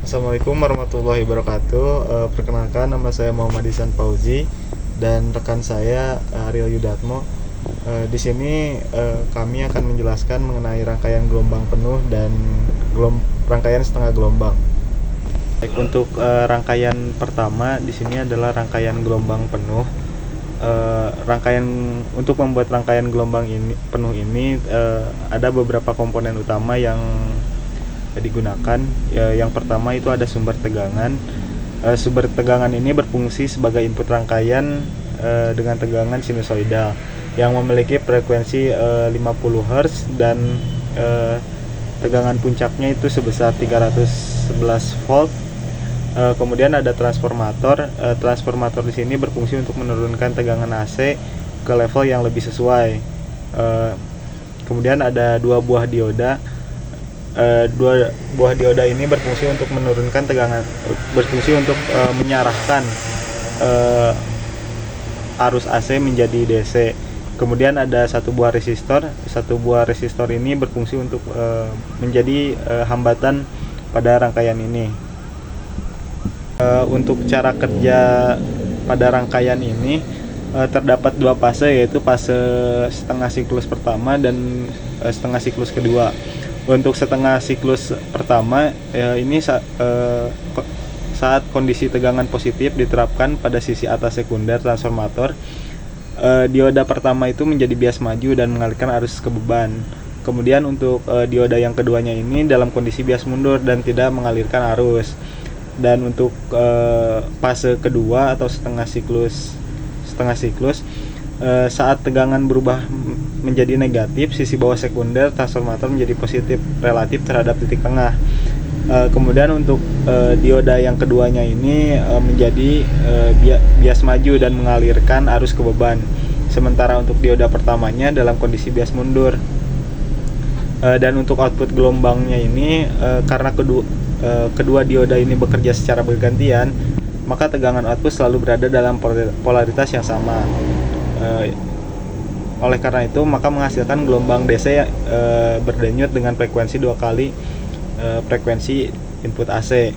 Assalamualaikum warahmatullahi wabarakatuh. Perkenalkan, nama saya Muhammad Ihsan Fauzi dan rekan saya Ariel Yudatmo. Di sini kami akan menjelaskan mengenai rangkaian gelombang penuh dan rangkaian setengah gelombang. Baik, untuk rangkaian pertama di sini adalah rangkaian gelombang penuh. Rangkaian Untuk membuat rangkaian gelombang ini penuh ini ada beberapa komponen utama yang digunakan. Yang pertama itu ada sumber tegangan. Sumber tegangan ini berfungsi sebagai input rangkaian dengan tegangan sinusoidal yang memiliki frekuensi 50 Hz dan tegangan puncaknya itu sebesar 311 volt. Kemudian ada transformator. Transformator di sini berfungsi untuk menurunkan tegangan AC ke level yang lebih sesuai. Kemudian ada dua buah dioda. Dua buah dioda ini berfungsi untuk menurunkan tegangan, berfungsi untuk menyarahkan arus AC menjadi DC. Kemudian ada satu buah resistor. Satu buah resistor ini berfungsi untuk menjadi hambatan pada rangkaian ini. Untuk cara kerja pada rangkaian ini terdapat dua fase, yaitu fase setengah siklus pertama dan setengah siklus kedua. Untuk setengah siklus pertama ini saat kondisi tegangan positif diterapkan pada sisi atas sekunder transformator, dioda pertama itu menjadi bias maju dan mengalirkan arus ke beban. Kemudian untuk dioda yang keduanya ini dalam kondisi bias mundur dan tidak mengalirkan arus. Dan untuk fase kedua atau setengah siklus saat tegangan berubah menjadi negatif, sisi bawah sekunder transformator menjadi positif relatif terhadap titik tengah. Kemudian untuk dioda yang keduanya ini menjadi bias maju dan mengalirkan arus ke beban. Sementara untuk dioda pertamanya dalam kondisi bias mundur. Dan untuk output gelombangnya ini karena kedua dioda ini bekerja secara bergantian, maka tegangan output selalu berada dalam polaritas yang sama. Oleh karena itu, maka menghasilkan gelombang DC berdenyut dengan frekuensi 2 kali frekuensi input AC.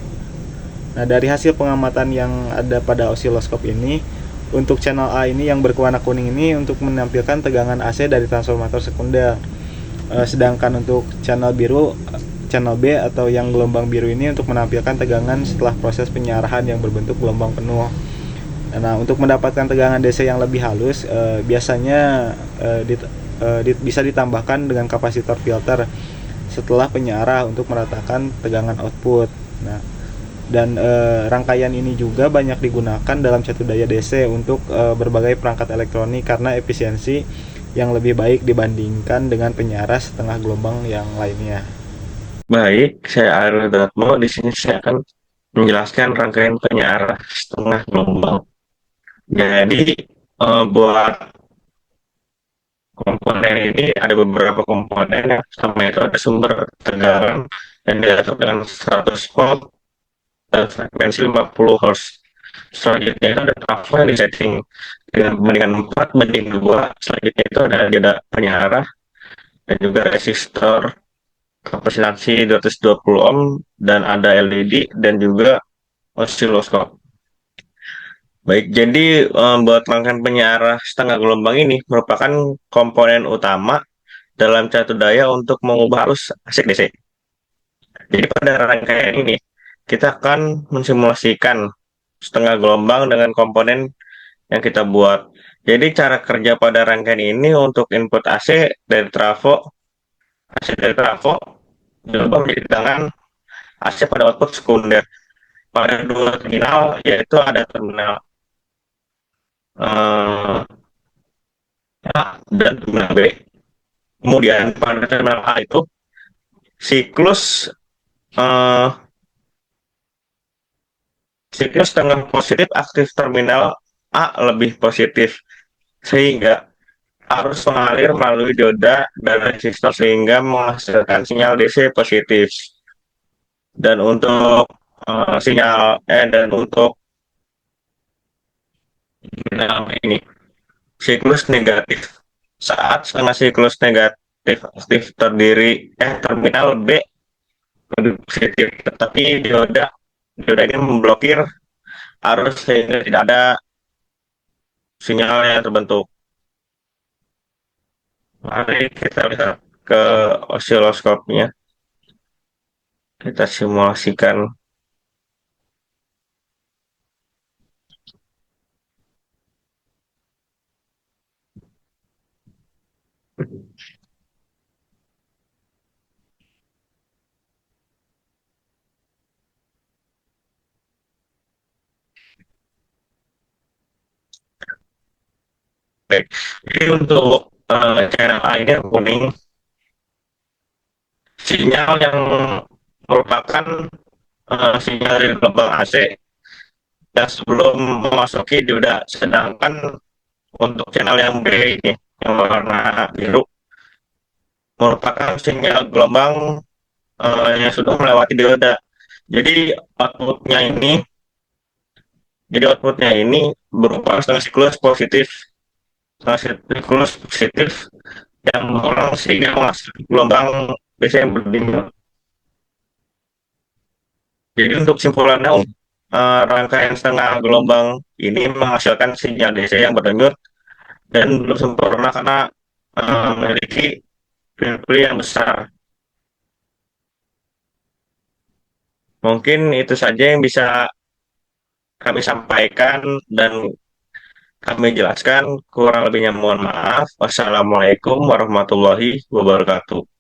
Nah, dari hasil pengamatan yang ada pada osiloskop ini, untuk channel A ini yang berwarna kuning ini untuk menampilkan tegangan AC dari transformator sekunder. Sedangkan untuk channel B atau yang gelombang biru ini untuk menampilkan tegangan setelah proses penyarahan yang berbentuk gelombang penuh. Nah, untuk mendapatkan tegangan DC yang lebih halus, biasanya bisa ditambahkan dengan kapasitor filter setelah penyarah untuk meratakan tegangan output. Nah, dan rangkaian ini juga banyak digunakan dalam satu daya DC untuk berbagai perangkat elektronik karena efisiensi yang lebih baik dibandingkan dengan penyarah setengah gelombang yang lainnya. Baik, saya Ariel Datmo. Di sini saya akan menjelaskan rangkaian penyarah setengah gelombang. Jadi, buat komponen ini ada beberapa komponen. Yang pertama itu ada sumber tegangan yang diatur dengan 100 volt dan frekuensi 50 Hz. Selanjutnya itu ada trafo yang disetting dengan perbandingan 4:2. Selanjutnya itu ada dioda penyarah dan juga resistor kapasitansi 220 ohm dan ada LED dan juga osiloskop. Baik, jadi buat rangkaian penyarah setengah gelombang ini merupakan komponen utama dalam satu daya untuk mengubah arus AC DC. Jadi pada rangkaian ini kita akan mensimulasikan setengah gelombang dengan komponen yang kita buat. Jadi cara kerja pada rangkaian ini untuk input AC dari trafo diubah menjadi tegangan AC pada output sekunder pada dua terminal, yaitu ada terminal A dan terminal B. Kemudian pada terminal A itu siklus uh, siklus tengah positif aktif terminal A lebih positif, sehingga arus mengalir melalui dioda dan resistor sehingga menghasilkan sinyal DC positif. Dan untuk ini siklus negatif, saat setengah siklus negatif aktif terminal B lebih positif, tetapi dioda Dioda ini memblokir arus sehingga tidak ada sinyal yang terbentuk. Mari kita lihat ke osiloskopnya. Kita simulasikan. Baik. Jadi untuk channel A ini yang kuning, sinyal yang merupakan sinyal dari gelombang AC yang sebelum memasuki dioda. Sedangkan untuk channel yang B ini, yang warna biru, merupakan sinyal gelombang yang sudah melewati dioda. Jadi outputnya ini, berupa setengah siklus positif yang mendorong sehingga menghasilkan gelombang DC yang berdimmer. Jadi untuk simpulannya, rangkaian setengah gelombang ini menghasilkan sinyal DC yang berdenyut dan belum sempurna karena memiliki pil-pil yang besar. Mungkin itu saja yang bisa kami sampaikan dan kami jelaskan. Kurang lebihnya mohon maaf. Wassalamualaikum warahmatullahi wabarakatuh.